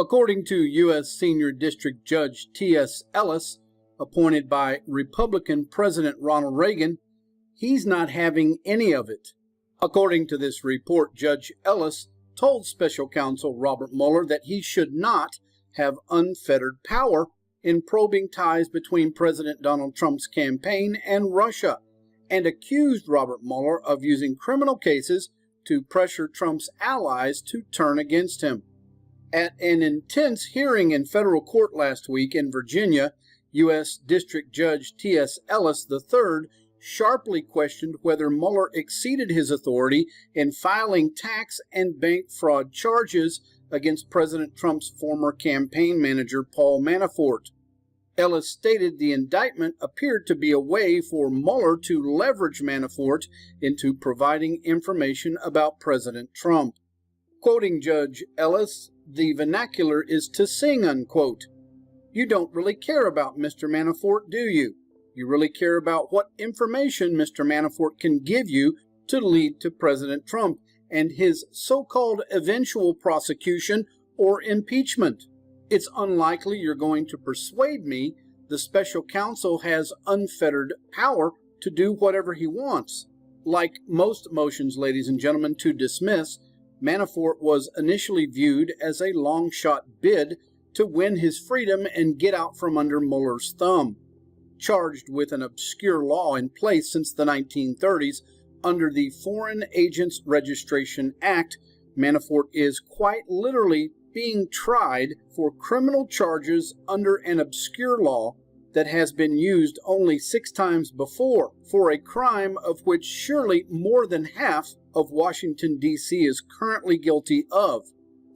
According to U.S. Senior District Judge T.S. Ellis, appointed by Republican President Ronald Reagan, he's not having any of it. According to this report, Judge Ellis told Special Counsel Robert Mueller that he should not have unfettered power in probing ties between President Donald Trump's campaign and Russia, and accused Robert Mueller of using criminal cases to pressure Trump's allies to turn against him. At an intense hearing in federal court last week in Virginia, U.S. District Judge T.S. Ellis III sharply questioned whether Mueller exceeded his authority in filing tax and bank fraud charges against President Trump's former campaign manager, Paul Manafort. Ellis stated the indictment appeared to be a way for Mueller to leverage Manafort into providing information about President Trump. Quoting Judge Ellis, the vernacular is to sing, unquote. You don't really care about Mr. Manafort, do you? You really care about what information Mr. Manafort can give you to lead to President Trump and his so-called eventual prosecution or impeachment. It's unlikely you're going to persuade me the special counsel has unfettered power to do whatever he wants. Like most motions, ladies and gentlemen, to dismiss, Manafort was initially viewed as a long-shot bid to win his freedom and get out from under Mueller's thumb. Charged with an obscure law in place since the 1930s under the Foreign Agents Registration Act, Manafort is quite literally being tried for criminal charges under an obscure law that has been used only 6 times before, for a crime of which surely more than half of Washington, D.C. is currently guilty of.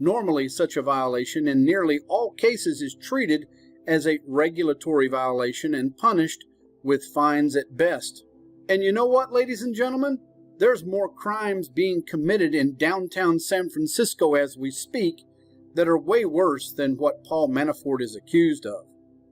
Normally, such a violation in nearly all cases is treated as a regulatory violation and punished with fines at best. And you know what, ladies and gentlemen? There's more crimes being committed in downtown San Francisco as we speak that are way worse than what Paul Manafort is accused of.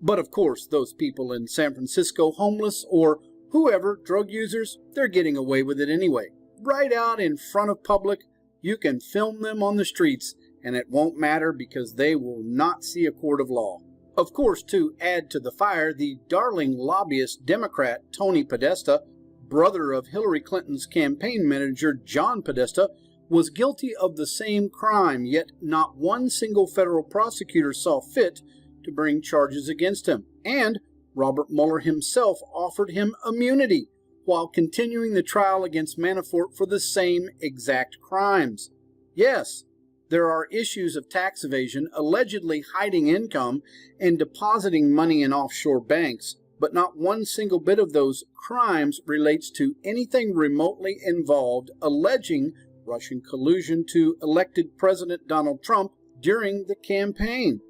But of course, those people in San Francisco, homeless or whoever, drug users, they're getting away with it anyway. Right out in front of public, you can film them on the streets and it won't matter because they will not see a court of law. Of course, to add to the fire, the darling lobbyist Democrat Tony Podesta, brother of Hillary Clinton's campaign manager John Podesta, was guilty of the same crime, yet not one single federal prosecutor saw fit to bring charges against him, and Robert Mueller himself offered him immunity while continuing the trial against Manafort for the same exact crimes. Yes, there are issues of tax evasion, allegedly hiding income, and depositing money in offshore banks, but not one single bit of those crimes relates to anything remotely involved alleging Russian collusion to elected President Donald Trump during the campaign.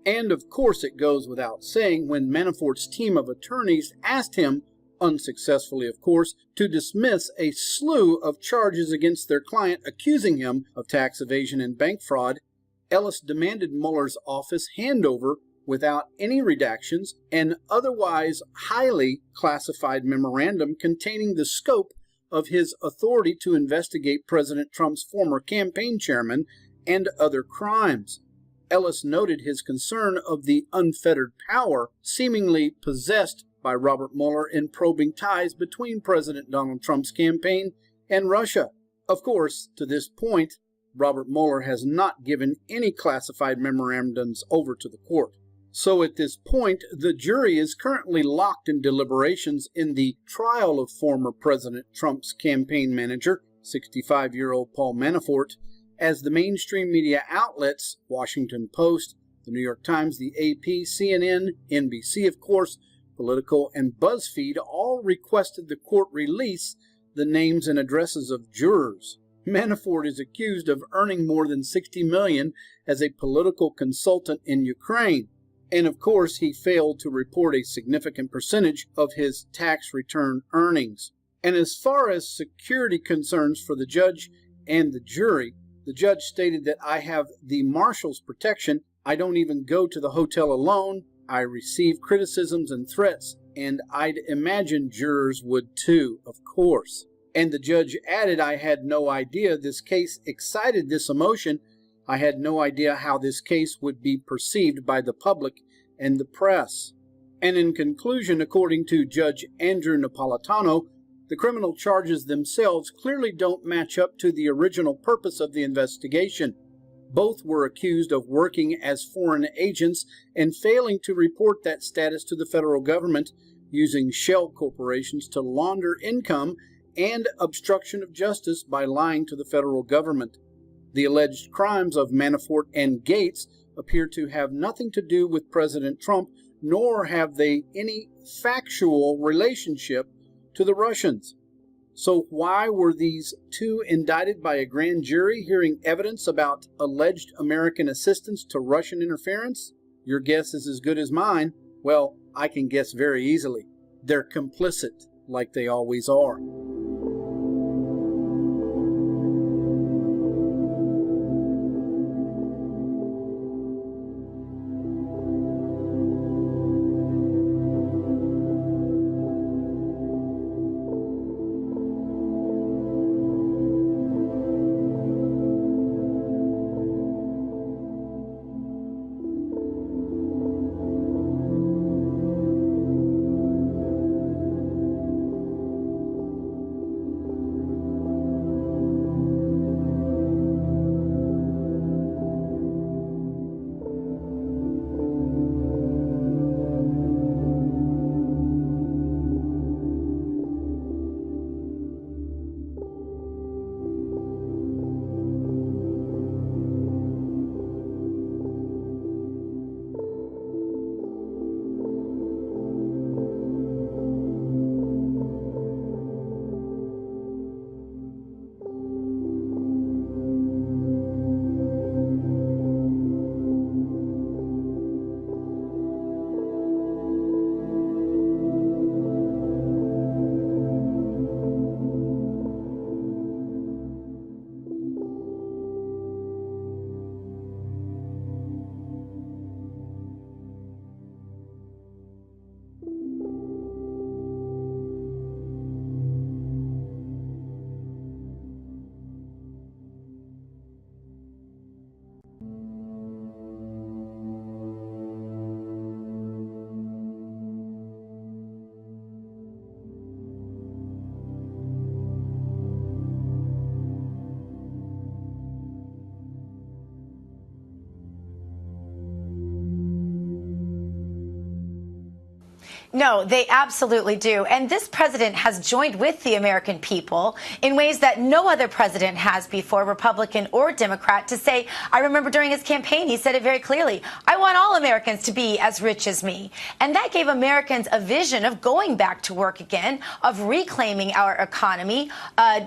And of course it goes without saying when Manafort's team of attorneys asked him, unsuccessfully of course, to dismiss a slew of charges against their client accusing him of tax evasion and bank fraud, Ellis demanded Mueller's office hand over without any redactions an otherwise highly classified memorandum containing the scope of his authority to investigate President Trump's former campaign chairman and other crimes. Ellis noted his concern of the unfettered power seemingly possessed by Robert Mueller in probing ties between President Donald Trump's campaign and Russia. Of course, to this point, Robert Mueller has not given any classified memorandums over to the court. So at this point, the jury is currently locked in deliberations in the trial of former President Trump's campaign manager, 65-year-old Paul Manafort, as the mainstream media outlets, Washington Post, the New York Times, the AP, CNN, NBC, of course, Politico, and BuzzFeed all requested the court release the names and addresses of jurors. Manafort is accused of earning more than $60 million as a political consultant in Ukraine. And of course, he failed to report a significant percentage of his tax return earnings. And as far as security concerns for the judge and the jury, the judge stated that I have the marshal's protection. I don't even go to the hotel alone. I receive criticisms and threats, and I'd imagine jurors would too, of course. And the judge added I had no idea this case excited this emotion. I had no idea how this case would be perceived by the public and the press. And in conclusion, according to Judge Andrew Napolitano, the criminal charges themselves clearly don't match up to the original purpose of the investigation. Both were accused of working as foreign agents and failing to report that status to the federal government, using shell corporations to launder income and obstruction of justice by lying to the federal government. The alleged crimes of Manafort and Gates appear to have nothing to do with President Trump, nor have they any factual relationship to the Russians. So why were these two indicted by a grand jury hearing evidence about alleged American assistance to Russian interference? Your guess is as good as mine. Well, I can guess very easily. They're complicit, like they always are. No, they absolutely do. And this president has joined with the American people in ways that no other president has before, Republican or Democrat, to say, I remember during his campaign, he said it very clearly, I want all Americans to be as rich as me. And that gave Americans a vision of going back to work again, of reclaiming our economy,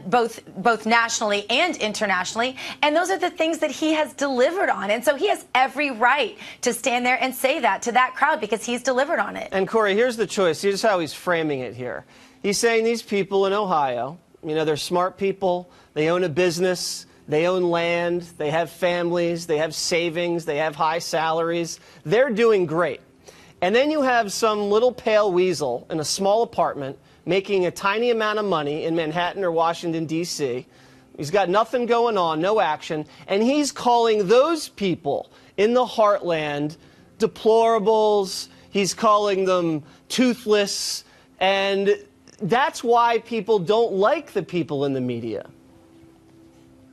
both nationally and internationally. And those are the things that he has delivered on. And so he has every right to stand there and say that to that crowd because he's delivered on it. And Corey, here's the choice. Here's how he's framing it here. He's saying these people in Ohio, you know, they're smart people. They own a business. They own land. They have families. They have savings. They have high salaries. They're doing great. And then you have some little pale weasel in a small apartment making a tiny amount of money in Manhattan or Washington, D.C. He's got nothing going on, no action. And he's calling those people in the heartland deplorables. He's calling them toothless, and that's why people don't like the people in the media.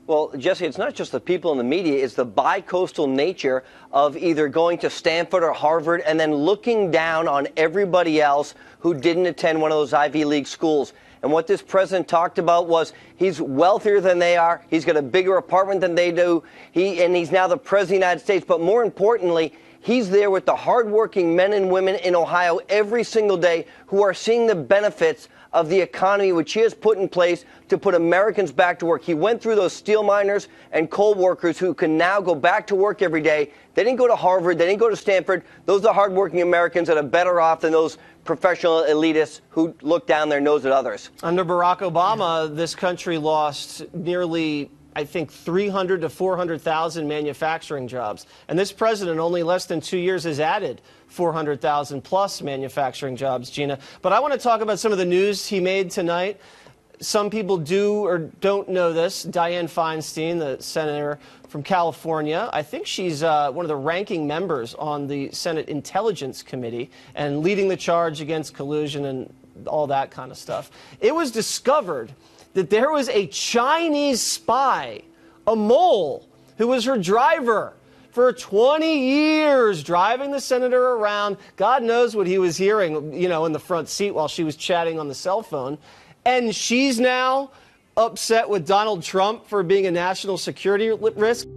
Well, Jesse, it's not just the people in the media. It's the bi-coastal nature of either going to Stanford or Harvard and then looking down on everybody else who didn't attend one of those Ivy League schools. And what this president talked about was he's wealthier than they are. He's got a bigger apartment than they do. And he's now the president of the United States. But more importantly, he's there with the hardworking men and women in Ohio every single day who are seeing the benefits of the economy which he has put in place to put Americans back to work. He went through those steel miners and coal workers who can now go back to work every day. They didn't go to Harvard. They didn't go to Stanford. Those are hardworking Americans that are better off than those professional elitists who look down their nose at others. Under Barack Obama, this country lost nearly, I think, 300 to 400,000 manufacturing jobs. And this president, only less than 2 years, has added 400,000 plus manufacturing jobs, Gina. But I want to talk about some of the news he made tonight. some people do or don't know this. Dianne Feinstein, the senator from California, I think she's one of the ranking members on the Senate Intelligence Committee and leading the charge against collusion and all that kind of stuff. It was discovered that there was a Chinese spy, a mole, who was her driver for 20 years, driving the senator around. God knows what he was hearing, in the front seat while she was chatting on the cell phone. And she's now upset with Donald Trump for being a national security risk.